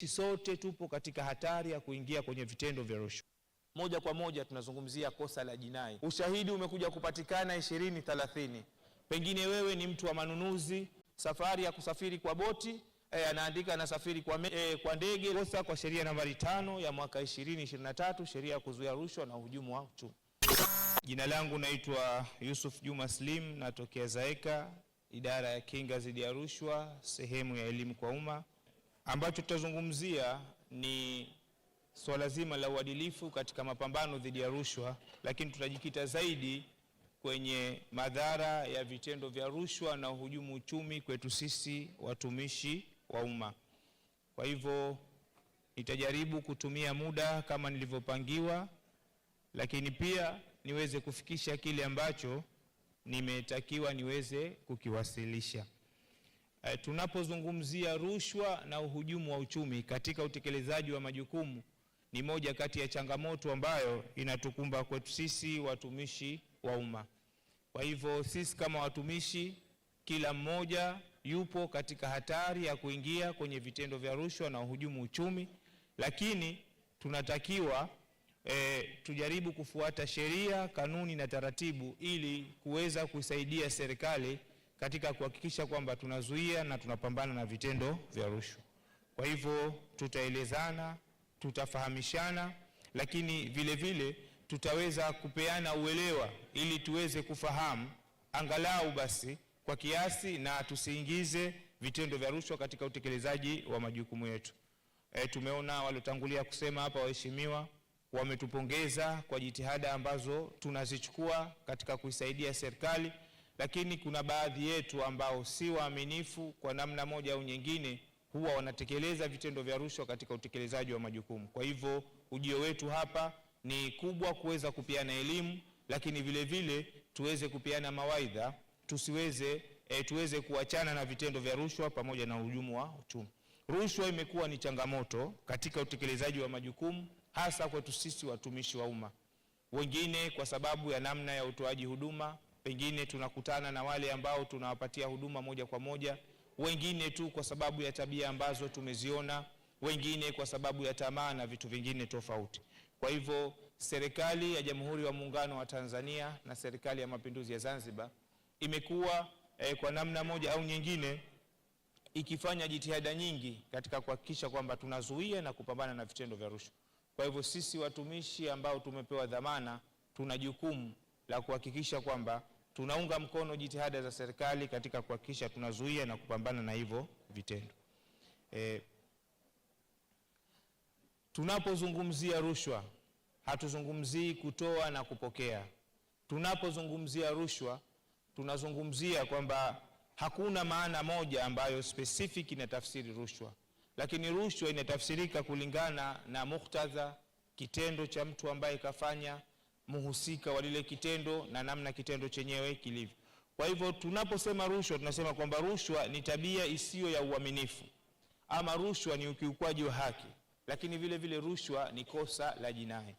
Sote tupo katika hatari ya kuingia kwenye vitendo vya rushwa. Moja kwa moja tunazungumzia kosa la jinai. Ushahidi umekuja kupatikana 20-30. Pengine wewe ni mtu wa manunuzi, safari ya kusafiri kwa boti, anaandika anasafiri kwa ndege, kosa kwa sheria nambari 5 ya mwaka 2023, sheria ya kuzuia rushwa na uhujumu wa uchumi. Jina langu naitwa Yusuf Juma Slim, natokea Zaeka, idara ya kinga dhidi ya rushwa, sehemu ya elimu kwa umma. Ambacho tutazungumzia ni swala zima la uadilifu katika mapambano dhidi ya rushwa, lakini tutajikita zaidi kwenye madhara ya vitendo vya rushwa na uhujumu uchumi kwetu sisi watumishi wa umma. Kwa hivyo nitajaribu kutumia muda kama nilivyopangiwa, lakini pia niweze kufikisha kile ambacho nimetakiwa niweze kukiwasilisha. Tunapozungumzia rushwa na uhujumu wa uchumi katika utekelezaji wa majukumu, ni moja kati ya changamoto ambayo inatukumba kwetu sisi watumishi wa umma. Kwa hivyo sisi kama watumishi, kila mmoja yupo katika hatari ya kuingia kwenye vitendo vya rushwa na uhujumu uchumi, lakini tunatakiwa tujaribu kufuata sheria, kanuni na taratibu ili kuweza kusaidia serikali katika kuhakikisha kwamba tunazuia na tunapambana na vitendo vya rushwa. Kwa hivyo tutaelezana, tutafahamishana, lakini vile vile tutaweza kupeana uelewa ili tuweze kufahamu angalau basi kwa kiasi, na tusiingize vitendo vya rushwa katika utekelezaji wa majukumu yetu. Tumeona waliotangulia kusema hapa waheshimiwa wametupongeza kwa jitihada ambazo tunazichukua katika kuisaidia serikali, lakini kuna baadhi yetu ambao si waaminifu kwa namna moja au nyingine, huwa wanatekeleza vitendo vya rushwa katika utekelezaji wa majukumu. Kwa hivyo ujio wetu hapa ni kubwa kuweza kupeana elimu, lakini vile vile tuweze kupeana mawaidha, tuweze kuachana na vitendo vya rushwa pamoja na uhujumu wa uchumi. Rushwa imekuwa ni changamoto katika utekelezaji wa majukumu, hasa kwetu sisi watumishi wa umma. Wengine kwa sababu ya namna ya utoaji huduma, pengine tunakutana na wale ambao tunawapatia huduma moja kwa moja, wengine tu kwa sababu ya tabia ambazo tumeziona, wengine kwa sababu ya tamaa na vitu vingine tofauti. Kwa hivyo serikali ya Jamhuri ya Muungano wa Tanzania na serikali ya Mapinduzi ya Zanzibar imekuwa kwa namna moja au nyingine ikifanya jitihada nyingi katika kuhakikisha kwamba tunazuia na kupambana na vitendo vya rushwa. Kwa hivyo sisi watumishi ambao tumepewa dhamana, tuna jukumu la kuhakikisha kwamba tunaunga mkono jitihada za serikali katika kuhakikisha tunazuia na kupambana na hivyo vitendo. Tunapozungumzia rushwa, hatuzungumzii kutoa na kupokea. Tunapozungumzia rushwa, tunazungumzia kwamba hakuna maana moja ambayo specific inatafsiri rushwa, lakini rushwa inatafsirika kulingana na muktadha, kitendo cha mtu ambaye kafanya, muhusika wa lile kitendo na namna kitendo chenyewe kilivyo. Kwa hivyo tunaposema rushwa, tunasema kwamba rushwa ni tabia isiyo ya uaminifu, ama rushwa ni ukiukwaji wa haki, lakini vile vile rushwa ni kosa la jinai.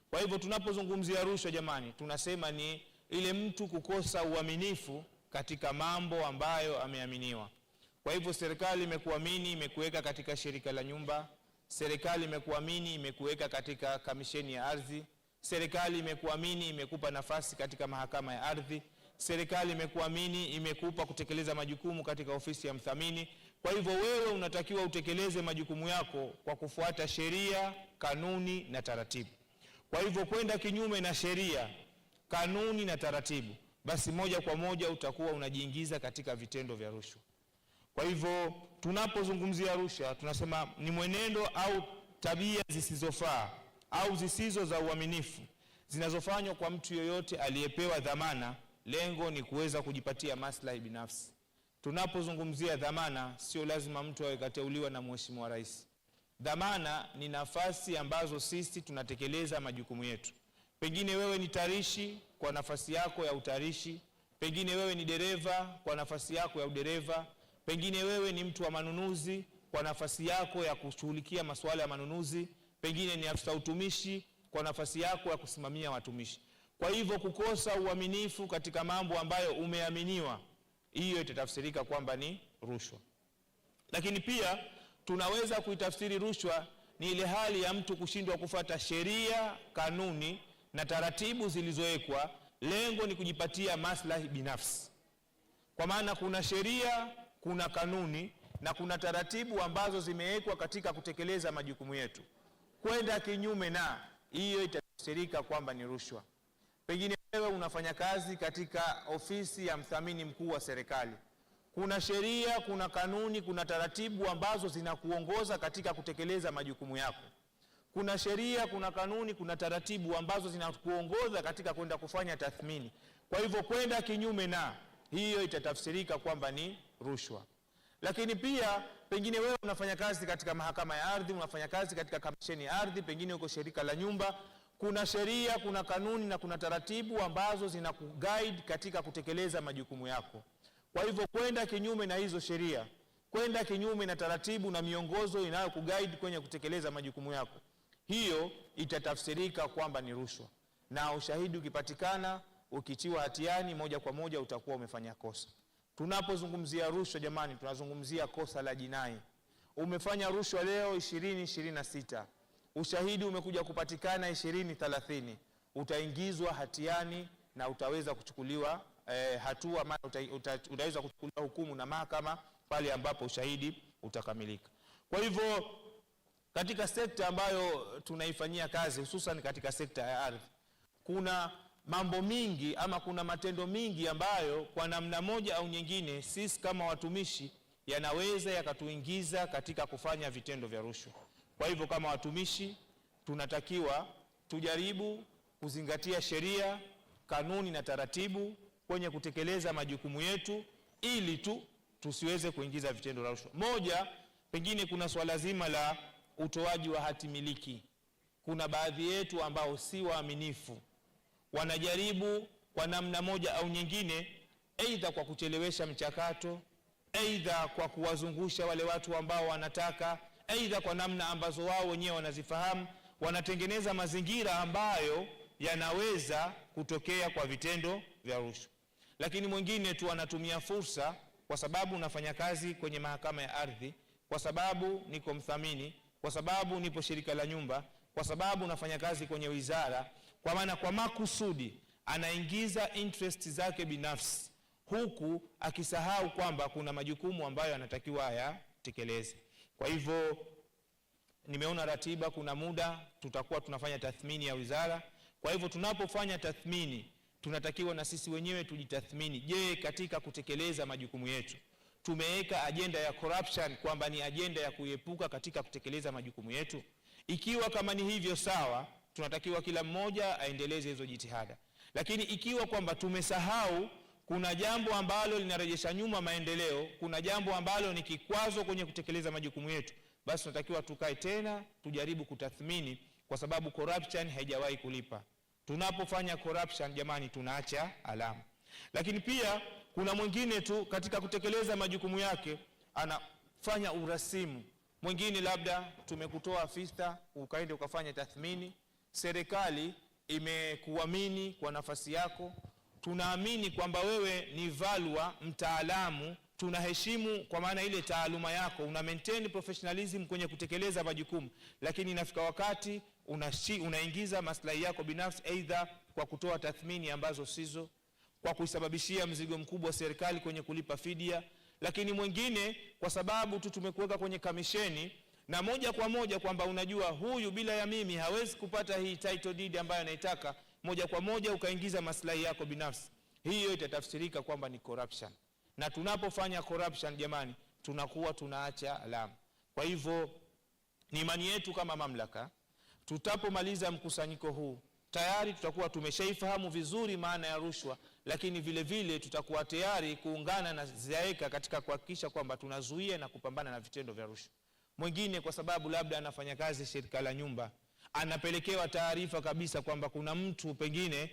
Kwa hivyo tunapozungumzia rushwa, jamani, tunasema ni ile mtu kukosa uaminifu katika mambo ambayo ameaminiwa. Kwa hivyo serikali imekuamini, imekuweka katika shirika la nyumba, serikali imekuamini, imekuweka katika kamisheni ya ardhi, serikali imekuamini, imekupa nafasi katika mahakama ya ardhi, serikali imekuamini, imekupa kutekeleza majukumu katika ofisi ya mthamini. Kwa hivyo wewe unatakiwa utekeleze majukumu yako kwa kufuata sheria, kanuni na taratibu. Kwa hivyo kwenda kinyume na sheria, kanuni na taratibu, basi moja kwa moja utakuwa unajiingiza katika vitendo vya rushwa. Kwa hivyo tunapozungumzia rushwa, tunasema ni mwenendo au tabia zisizofaa au zisizo za uaminifu zinazofanywa kwa mtu yoyote aliyepewa dhamana, lengo ni kuweza kujipatia maslahi binafsi. Tunapozungumzia dhamana, sio lazima mtu awe kateuliwa na Mheshimiwa Rais. Dhamana ni nafasi ambazo sisi tunatekeleza majukumu yetu. Pengine wewe ni tarishi kwa nafasi yako ya utarishi, pengine wewe ni dereva kwa nafasi yako ya udereva, pengine wewe ni mtu wa manunuzi kwa nafasi yako ya kushughulikia masuala ya manunuzi, pengine ni afisa utumishi kwa nafasi yako ya kusimamia watumishi. Kwa hivyo kukosa uaminifu katika mambo ambayo umeaminiwa, hiyo itatafsirika kwamba ni rushwa. Lakini pia tunaweza kuitafsiri rushwa ni ile hali ya mtu kushindwa kufuata sheria, kanuni na taratibu zilizowekwa. Lengo ni kujipatia maslahi binafsi. Kwa maana kuna sheria, kuna kanuni na kuna taratibu ambazo zimewekwa katika kutekeleza majukumu yetu. Kwenda kinyume na hiyo itatafsirika kwamba ni rushwa. Pengine wewe unafanya kazi katika ofisi ya mdhamini mkuu wa serikali. Kuna sheria, kuna kanuni, kuna taratibu ambazo zinakuongoza katika kutekeleza majukumu yako. Kuna sheria, kuna kanuni, kuna taratibu ambazo zinakuongoza katika kwenda kufanya tathmini. Kwa hivyo kwenda kinyume na hiyo itatafsirika kwamba ni rushwa. Lakini pia pengine wewe unafanya kazi katika mahakama ya ardhi, unafanya kazi katika kamisheni ya ardhi, pengine uko shirika la nyumba. Kuna sheria, kuna kanuni na kuna taratibu ambazo zinakuguide katika kutekeleza majukumu yako. Kwa hivyo kwenda kinyume na hizo sheria, kwenda kinyume na taratibu na miongozo inayokuguide kwenye kutekeleza majukumu yako, hiyo itatafsirika kwamba ni rushwa. Na ushahidi ukipatikana, ukitiwa hatiani, moja kwa moja utakuwa umefanya kosa. Tunapozungumzia rushwa jamani, tunazungumzia kosa la jinai. Umefanya rushwa leo 2026, ushahidi umekuja kupatikana 2030, utaingizwa hatiani na utaweza kuchukuliwa hatua, utaweza kuchukuliwa hukumu na mahakama pale ambapo ushahidi utakamilika. Kwa hivyo katika sekta ambayo tunaifanyia kazi, hususan katika sekta ya ardhi, kuna mambo mingi ama kuna matendo mingi ambayo kwa namna moja au nyingine sisi kama watumishi yanaweza yakatuingiza katika kufanya vitendo vya rushwa. Kwa hivyo kama watumishi tunatakiwa tujaribu kuzingatia sheria, kanuni na taratibu kwenye kutekeleza majukumu yetu ili tusiweze kuingiza vitendo vya rushwa. Moja, pengine kuna swala zima la utoaji wa hati miliki. Kuna baadhi yetu ambao si waaminifu, wanajaribu kwa namna moja au nyingine, aidha kwa kuchelewesha mchakato, aidha kwa kuwazungusha wale watu ambao wanataka, aidha kwa namna ambazo wao wenyewe wanazifahamu, wanatengeneza mazingira ambayo yanaweza kutokea kwa vitendo vya rushwa. Lakini mwingine tu anatumia fursa, kwa sababu unafanya kazi kwenye mahakama ya ardhi, kwa sababu niko mdhamini, kwa sababu nipo shirika la nyumba, kwa sababu unafanya kazi kwenye wizara, kwa maana kwa makusudi anaingiza interest zake binafsi, huku akisahau kwamba kuna majukumu ambayo anatakiwa ayatekeleze. Kwa hivyo nimeona ratiba, kuna muda tutakuwa tunafanya tathmini ya wizara. Kwa hivyo tunapofanya tathmini, tunatakiwa na sisi wenyewe tujitathmini. Je, katika kutekeleza majukumu yetu tumeweka ajenda ya corruption kwamba ni ajenda ya kuepuka katika kutekeleza majukumu yetu? Ikiwa kama ni hivyo, sawa, tunatakiwa kila mmoja aendeleze hizo jitihada. Lakini ikiwa kwamba tumesahau, kuna jambo ambalo linarejesha nyuma maendeleo, kuna jambo ambalo ni kikwazo kwenye kutekeleza majukumu yetu, basi tunatakiwa tukae tena tujaribu kutathmini, kwa sababu corruption haijawahi kulipa. Tunapofanya corruption jamani, tunaacha alama. Lakini pia kuna mwingine tu katika kutekeleza majukumu yake anafanya urasimu. Mwingine labda tumekutoa afisa ukaende ukafanya tathmini, serikali imekuamini kwa nafasi yako, tunaamini kwamba wewe ni valua, mtaalamu, tunaheshimu kwa maana ile taaluma yako, una maintain professionalism kwenye kutekeleza majukumu, lakini inafika wakati unaingiza maslahi yako binafsi, aidha kwa kutoa tathmini ambazo sizo, kwa kuisababishia mzigo mkubwa serikali kwenye kulipa fidia. Lakini mwingine kwa sababu tu tumekuweka kwenye kamisheni na moja kwa moja kwamba unajua huyu bila ya mimi hawezi kupata hii title deed ambayo anaitaka, moja kwa moja ukaingiza maslahi yako binafsi, hiyo itatafsirika kwamba ni corruption. Na tunapofanya corruption jamani, tunakuwa tunaacha alama. Kwa hivyo ni imani yetu kama mamlaka, tutapomaliza mkusanyiko huu tayari tutakuwa tumeshaifahamu vizuri maana ya rushwa, lakini vile vile tutakuwa tayari kuungana na ZAECA katika kuhakikisha kwamba tunazuia na kupambana na vitendo vya rushwa. Mwingine kwa sababu labda anafanya kazi shirika la nyumba, anapelekewa taarifa kabisa kwamba kuna mtu pengine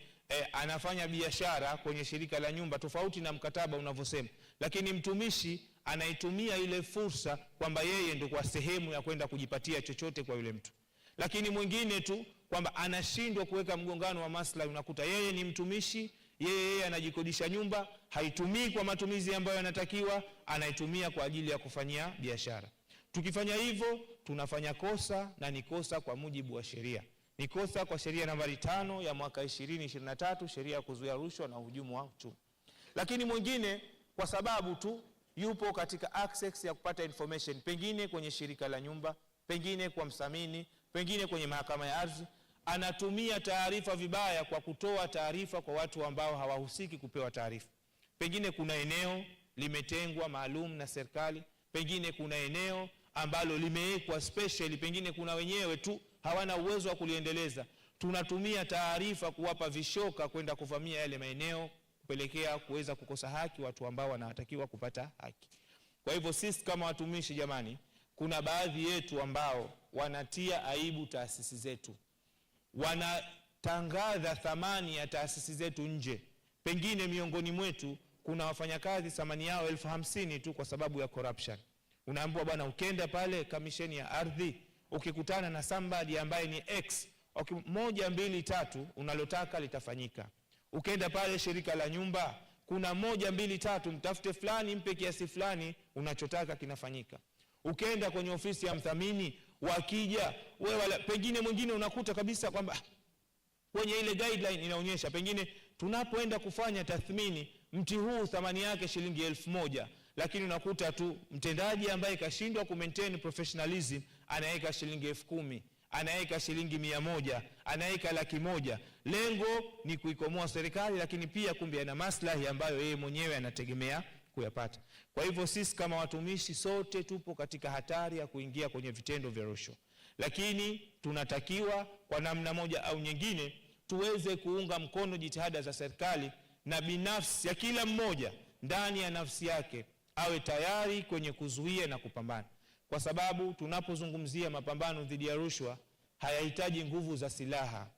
anafanya biashara kwenye shirika la nyumba tofauti na mkataba unavyosema, lakini mtumishi anaitumia ile fursa kwamba yeye ndio kwa sehemu ya kwenda kujipatia chochote kwa yule mtu. Lakini mwingine tu kwamba anashindwa kuweka mgongano wa maslahi, unakuta yeye ni mtumishi, yeye anajikodisha nyumba, haitumii kwa matumizi ambayo yanatakiwa, anaitumia kwa ajili ya kufanyia biashara. Tukifanya hivyo tunafanya kosa, na ni kosa kwa mujibu wa sheria. Ni kosa kwa sheria nambari 5 ya mwaka 2023, sheria ya kuzuia rushwa na uhujumu wa uchumi. Lakini mwingine kwa sababu tu yupo katika access ya kupata information, pengine kwenye shirika la nyumba, pengine kwa msamini, pengine kwenye mahakama ya ardhi, anatumia taarifa vibaya kwa kutoa taarifa kwa watu ambao hawahusiki kupewa taarifa. Pengine kuna eneo limetengwa maalum na serikali, pengine kuna eneo ambalo limewekwa special, pengine kuna wenyewe tu hawana uwezo wa kuliendeleza. Tunatumia taarifa kuwapa vishoka kwenda kuvamia yale maeneo, kupelekea kuweza kukosa haki watu ambao wanatakiwa kupata haki. Kwa hivyo sisi kama watumishi, jamani, kuna baadhi yetu ambao wanatia aibu taasisi zetu, wanatangaza thamani ya taasisi zetu nje. Pengine miongoni mwetu kuna wafanyakazi thamani yao 50,000 tu kwa sababu ya corruption. Unaambiwa bwana, ukenda pale kamisheni ya ardhi, ukikutana na somebody ambaye ni X, 1 2 3 unalotaka litafanyika. Ukenda pale shirika la nyumba, kuna 1 2 3, mtafute fulani mpe kiasi fulani, unachotaka kinafanyika. Ukenda kwenye ofisi ya mthamini, wakija wewe, pengine mwingine unakuta kabisa kwamba kwenye ile guideline inaonyesha pengine tunapoenda kufanya tathmini, mti huu thamani yake shilingi 1,000, lakini unakuta tu mtendaji ambaye kashindwa ku maintain professionalism anaweka shilingi 10,000, anaweka shilingi 100, anaweka 100,000. Lengo ni kuikomoa serikali, lakini pia kumbe ana maslahi ambayo yeye mwenyewe anategemea kuyapata. Kwa hivyo sisi kama watumishi sote tupo katika hatari ya kuingia kwenye vitendo vya rushwa, lakini tunatakiwa kwa namna moja au nyingine tuweze kuunga mkono jitihada za serikali, na binafsi ya kila mmoja ndani ya nafsi yake awe tayari kwenye kuzuia na kupambana, kwa sababu tunapozungumzia mapambano dhidi ya rushwa hayahitaji nguvu za silaha,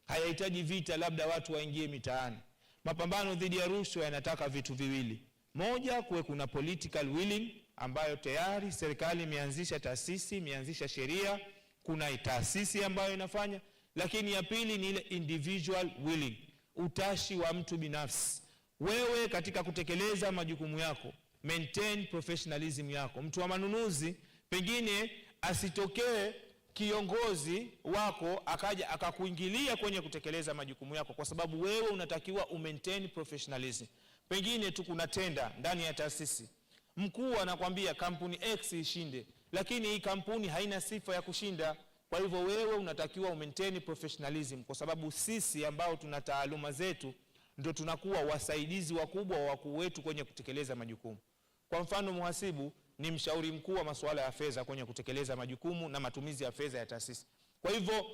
hayahitaji vita labda watu waingie mitaani. Mapambano dhidi ya rushwa yanataka vitu viwili: moja, kuwe kuna political willing, ambayo tayari serikali imeanzisha taasisi, imeanzisha sheria, kuna taasisi ambayo inafanya. Lakini ya pili ni ile individual willing, utashi wa mtu binafsi. Wewe katika kutekeleza majukumu yako, maintain professionalism yako. Mtu wa manunuzi, pengine asitokee kiongozi wako akaja akakuingilia kwenye kutekeleza majukumu yako, kwa sababu wewe unatakiwa maintain professionalism. Pengine tu kuna tenda ndani ya taasisi, mkuu anakuambia kampuni X ishinde, lakini hii kampuni haina sifa ya kushinda. Kwa hivyo wewe unatakiwa maintain professionalism, kwa sababu sisi ambao tuna taaluma zetu ndio tunakuwa wasaidizi wakubwa wa wakuu wetu kwenye kutekeleza majukumu. Kwa mfano, mhasibu ni mshauri mkuu wa masuala ya fedha kwenye kutekeleza majukumu na matumizi ya fedha ya taasisi. Kwa hivyo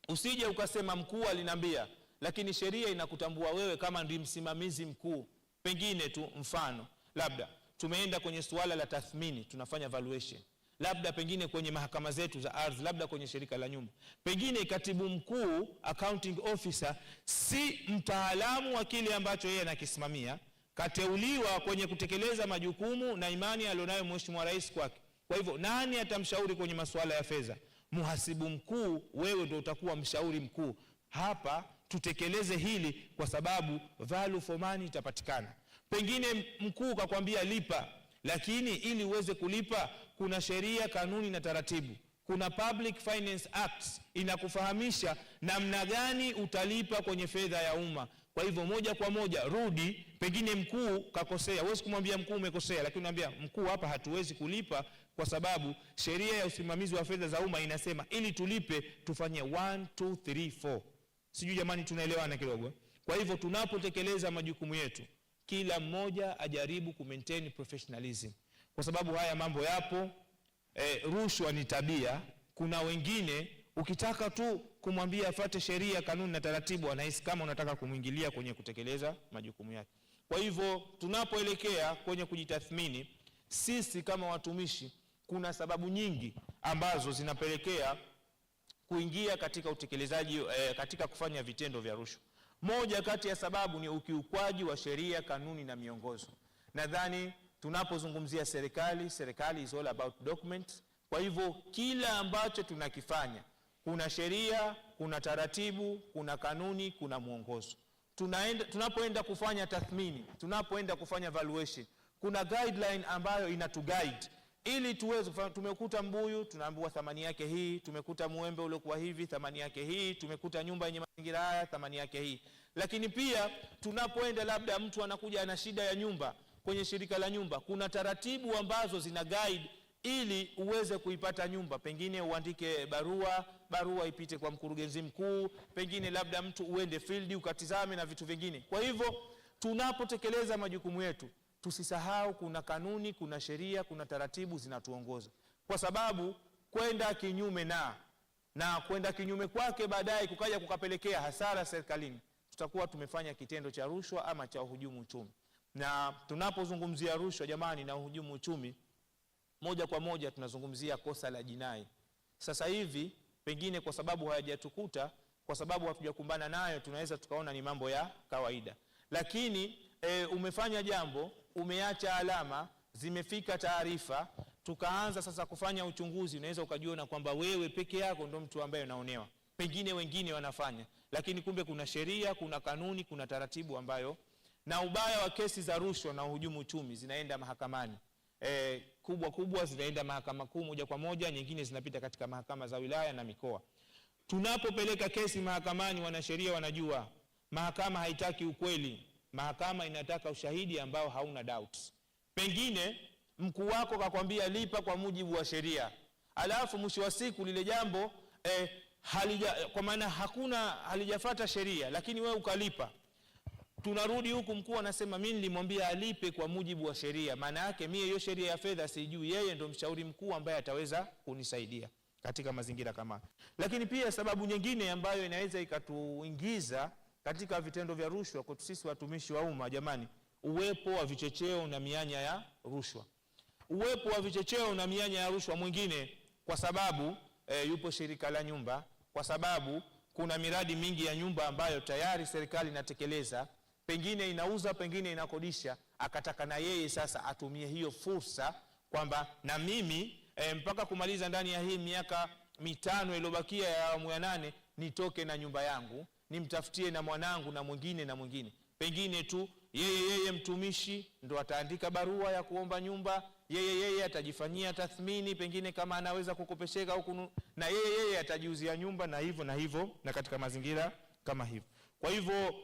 usije ukasema mkuu aliniambia, lakini sheria inakutambua wewe kama ndiye msimamizi mkuu. Pengine tu mfano, labda tumeenda kwenye suala la tathmini, tunafanya valuation, labda pengine kwenye mahakama zetu za ardhi, labda kwenye shirika la nyumba, pengine katibu mkuu accounting officer si mtaalamu wa kile ambacho yeye anakisimamia, kateuliwa kwenye kutekeleza majukumu na imani alionayo Mheshimiwa Rais kwake. Kwa hivyo nani atamshauri kwenye masuala ya fedha? Mhasibu mkuu. Wewe ndio utakuwa mshauri mkuu. Hapa tutekeleze hili kwa sababu value for money itapatikana. Pengine mkuu kakwambia lipa, lakini ili uweze kulipa kuna sheria, kanuni na taratibu. Kuna Public Finance Act inakufahamisha namna gani utalipa kwenye fedha ya umma. Kwa hivyo moja kwa moja rudi, pengine mkuu kakosea, huwezi kumwambia mkuu umekosea, lakini unamwambia mkuu, hapa hatuwezi kulipa kwa sababu sheria ya usimamizi wa fedha za umma inasema ili tulipe tufanye 1 2 3 4. Sijui jamani tunaelewana kidogo? Kwa hivyo tunapotekeleza majukumu yetu, kila mmoja ajaribu ku maintain professionalism, kwa sababu haya mambo yapo. Rushwa ni tabia. Kuna wengine ukitaka tu kumwambia afuate sheria, kanuni na taratibu, anahisi kama unataka kumwingilia kwenye kutekeleza majukumu yake. Kwa hivyo tunapoelekea kwenye kujitathmini, sisi kama watumishi, kuna sababu nyingi ambazo zinapelekea kuingia katika utekelezaji, katika kufanya vitendo vya rushwa. Moja kati ya sababu ni ukiukwaji wa sheria, kanuni na miongozo. Nadhani tunapozungumzia serikali is all about documents. Kwa hivyo kila ambacho tunakifanya, kuna sheria, kuna taratibu, kuna kanuni, kuna mwongozo. Tunapoenda kufanya tathmini, tunapoenda kufanya valuation, kuna guideline ambayo inatuguide ili tuweze tumekuta mbuyu tunaambiwa thamani yake hii, tumekuta muembe uliokuwa hivi thamani yake hii, tumekuta nyumba yenye mazingira haya thamani yake hii. Lakini pia tunapoenda labda mtu anakuja ana shida ya nyumba, kwenye shirika la nyumba kuna taratibu ambazo zina guide ili uweze kuipata nyumba. Pengine uandike barua ipite kwa mkurugenzi mkuu, pengine labda mtu uende field ukatizame na vitu vingine. Kwa hivyo tunapotekeleza majukumu yetu tusisahau kuna kanuni, kuna sheria, kuna taratibu zinatuongoza, kwa sababu kwenda kinyume na kwenda kinyume kwake baadaye kukaja kukapelekea hasara serikalini, tutakuwa tumefanya kitendo cha rushwa ama cha uhujumu uchumi. Na tunapozungumzia rushwa jamani na uhujumu uchumi, moja kwa moja tunazungumzia kosa la jinai. Sasa hivi pengine kwa sababu hayajatukuta, kwa sababu hatujakumbana nayo, tunaweza tukaona ni mambo ya kawaida. Lakini umefanya jambo, umeacha alama, zimefika taarifa, tukaanza sasa kufanya uchunguzi, unaweza ukajiona kwamba wewe peke yako ndo mtu ambaye unaonewa, pengine wengine wanafanya, lakini kumbe kuna sheria, kuna kanuni, kuna taratibu ambayo. Na ubaya wa kesi za rushwa na uhujumu uchumi zinaenda mahakamani, kubwa zinaenda mahakama kuu moja kwa moja, nyingine zinapita katika mahakama za wilaya na mikoa. Tunapopeleka kesi mahakamani, wanasheria wanajua mahakama haitaki ukweli, mahakama inataka ushahidi ambao hauna doubts. Pengine mkuu wako kakwambia lipa kwa mujibu wa sheria, alafu mwisho wa siku lile jambo kwa maana halijafuata sheria, lakini wewe ukalipa. Tunarudi huku mkuu anasema mimi nilimwambia alipe kwa mujibu wa sheria. Maana yake mimi hiyo sheria ya fedha sijui, yeye ndo mshauri mkuu ambaye ataweza kunisaidia katika mazingira kama. Lakini pia sababu nyingine ambayo inaweza ikatuingiza katika vitendo vya rushwa kwa sisi watumishi wa umma jamani, uwepo wa vichocheo na mianya ya rushwa. Uwepo wa vichocheo na mianya ya rushwa mwingine kwa sababu yupo shirika la nyumba, kwa sababu kuna miradi mingi ya nyumba ambayo tayari serikali inatekeleza, pengine inauza, pengine inakodisha, akataka na yeye sasa atumie hiyo fursa kwamba na mimi mpaka kumaliza ndani ya hii miaka 5 iliyobakia ya awamu ya 8 nitoke na nyumba yangu, nimtafutie na mwanangu na mwingine na mwingine. Pengine tu yeye mtumishi ndo ataandika barua ya kuomba nyumba, yeye atajifanyia tathmini, pengine kama anaweza kukopesheka huku, na yeye atajiuzia nyumba na hivyo na katika mazingira kama hivyo. Kwa hivyo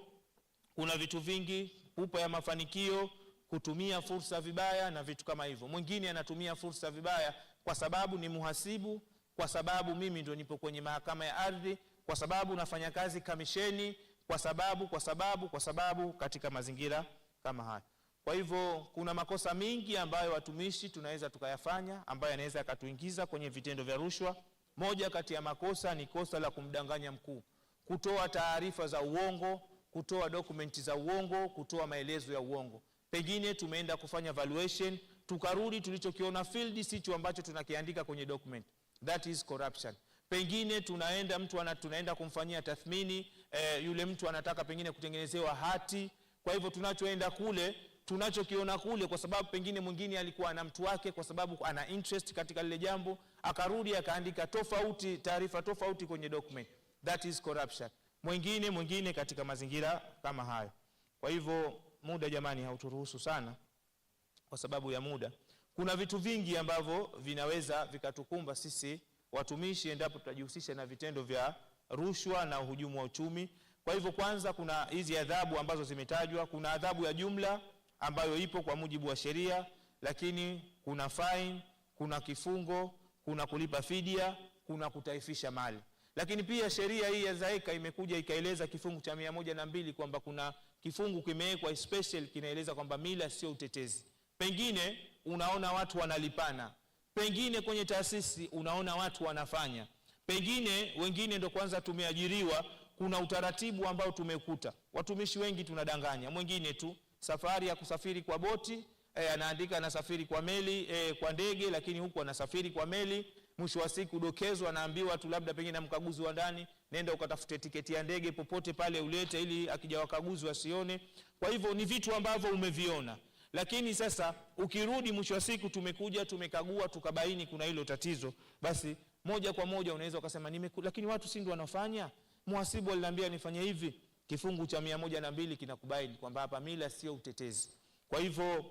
kuna vitu vingi, pupa ya mafanikio, kutumia fursa vibaya na vitu kama hivyo. Mwingine anatumia fursa vibaya kwa sababu ni muhasibu, kwa sababu mimi ndo nipo kwenye mahakama ya ardhi, kwa sababu nafanya kazi kamisheni, kwa sababu katika mazingira kama haya. Kwa hivyo kuna makosa mingi ambayo watumishi tunaweza tukayafanya ambayo yanaweza yakatuingiza kwenye vitendo vya rushwa. Moja kati ya makosa ni kosa la kumdanganya mkuu, kutoa taarifa za uongo, kutoa dokumenti za uongo, kutoa maelezo ya uongo. Pengine tumeenda kufanya valuation, tukarudi tulichokiona field sicho ambacho tunakiandika kwenye document. That is corruption. Pengine tunaenda kumfanyia tathmini, yule mtu anataka pengine kutengenezewa hati. Kwa hivyo tunachokiona kule, kwa sababu pengine mwingine alikuwa na mtu wake, kwa sababu ana interest katika lile jambo, akarudi akaandika tofauti, taarifa tofauti kwenye document. That is corruption. Mwingine katika mazingira kama hayo. Kwa hivyo muda jamani hauturuhusu sana, kwa sababu ya muda. Kuna vitu vingi ambavyo vinaweza vikatukumba sisi watumishi endapo tutajihusisha na vitendo vya rushwa na uhujumu wa uchumi. Kwa hivyo kwanza kuna hizi adhabu ambazo zimetajwa. Kuna adhabu ya jumla ambayo ipo kwa mujibu wa sheria, lakini kuna fine, kuna kifungo, kuna kulipa fidia, kuna kutaifisha mali. Lakini pia sheria hii ya ZAECA imekuja ikaeleza kifungu cha 102 kwamba kuna kifungu kimewekwa special kinaeleza kwamba mila sio utetezi. Pengine unaona watu wanalipana, pengine kwenye taasisi unaona watu wanafanya, pengine wengine ndo kwanza tumeajiriwa, kuna utaratibu ambao tumekuta. Watumishi wengi tunadanganya. Mwingine tu safari ya kusafiri kwa boti, anaandika anasafiri kwa meli, kwa ndege, lakini huku anasafiri kwa meli. Mwisho wa siku dokezo anaambiwa tu labda pengine na mkaguzi wa ndani, nenda ukatafute tiketi ya ndege popote pale ulete, ili akija wakaguzi wasione. Kwa hivyo ni vitu ambavyo umeviona, lakini sasa ukirudi mwisho wa siku tumekuja tumekagua tukabaini kuna hilo tatizo, basi moja kwa moja unaweza ukasema lakini watu si ndio wanafanya, muhasibu aliniambia nifanye hivi. Kifungu cha 102 kinakubaini kwamba hapa mila sio utetezi. Kwa hivyo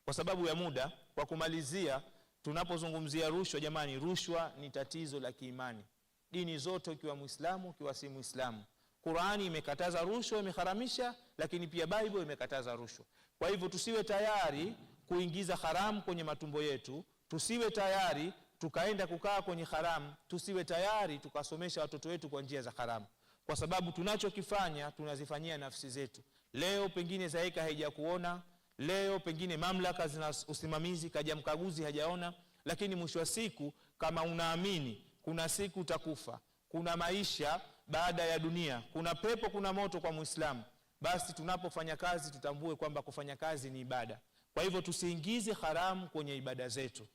kwa sababu ya muda, kwa kumalizia, tunapozungumzia rushwa, jamani, rushwa ni tatizo la kiimani. Dini zote, ukiwa Muislamu, ukiwa si Muislamu, Qur'ani imekataza rushwa, imeharamisha, lakini pia Bible imekataza rushwa. Kwa hivyo tusiwe tayari kuingiza haramu kwenye matumbo yetu, tusiwe tayari tukaenda kukaa kwenye haramu, tusiwe tayari tukasomesha watoto wetu kwa njia za haramu, kwa sababu tunachokifanya tunazifanyia nafsi zetu. Leo pengine zaika haijakuona, leo pengine mamlaka zina usimamizi, kaja mkaguzi hajaona, lakini mwisho wa siku, kama unaamini kuna siku utakufa, kuna maisha baada ya dunia, kuna pepo, kuna moto kwa Muislamu, basi tunapofanya kazi tutambue kwamba kufanya kazi ni ibada. Kwa hivyo tusiingize haramu kwenye ibada zetu.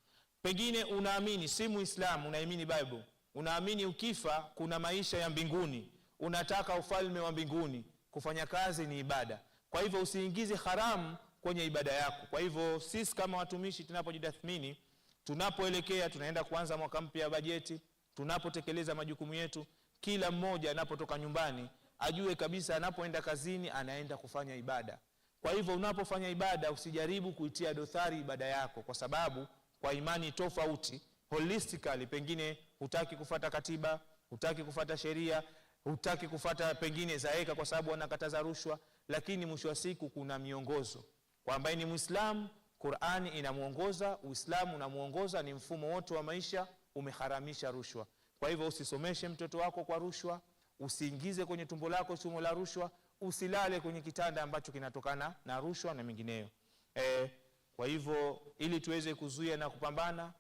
Pengine unaamini, si Muislamu, unaamini Bible, unaamini ukifa kuna maisha ya mbinguni, unataka ufalme wa mbinguni, kufanya kazi ni ibada. Kwa hivyo usiingize haramu kwenye ibada yako. Kwa hivyo sisi kama watumishi tunapojitathmini, tunapoelekea tunaenda kuanza mwaka mpya wa bajeti, tunapotekeleza majukumu yetu, kila mmoja anapotoka nyumbani ajue kabisa anapoenda kazini anaenda kufanya ibada. Kwa hivyo unapofanya ibada usijaribu kuitia dosari ibada yako, kwa sababu kwa imani tofauti, holistically, pengine hutaki kufuata katiba, hutaki kufuata sheria, hutaki kufuata pengine zaeka kwa sababu wanakataza rushwa, lakini mwisho wa siku kuna miongozo. Kwa ambaye ni Muislamu, Qur'ani inamuongoza, Uislamu unamuongoza, ni mfumo wote wa maisha umeharamisha rushwa. Kwa hivyo usisomeshe mtoto wako kwa rushwa, usiingize kwenye tumbo lako sumu la rushwa, usilale kwenye kitanda ambacho kinatokana na rushwa na mengineyo. Kwa hivyo ili tuweze kuzuia na kupambana,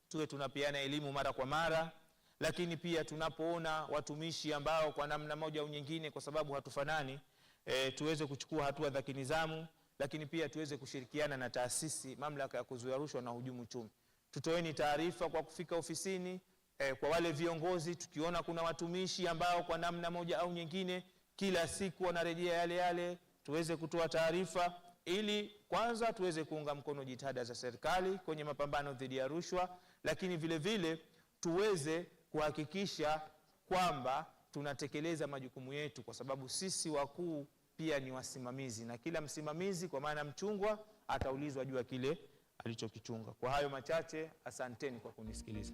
tuwe tunapeana elimu mara kwa mara, lakini pia tunapoona watumishi ambao kwa namna moja au nyingine, kwa sababu hatufanani, tuweze kuchukua hatua za kinizamu, lakini pia tuweze kushirikiana na taasisi, mamlaka ya kuzuia rushwa na hujumu uchumi. Tutoeni taarifa kwa kufika ofisini, kwa wale viongozi, tukiona kuna watumishi ambao kwa namna moja au nyingine kila siku wanarejea yale yale, tuweze kutoa taarifa, ili kwanza tuweze kuunga mkono jitihada za serikali kwenye mapambano dhidi ya rushwa, lakini vile vile tuweze kuhakikisha kwamba tunatekeleza majukumu yetu, kwa sababu sisi wakuu pia ni wasimamizi, na kila msimamizi kwa maana mchungwa ataulizwa juu ya kile alichokichunga. Kwa hayo machache, asanteni kwa kunisikiliza.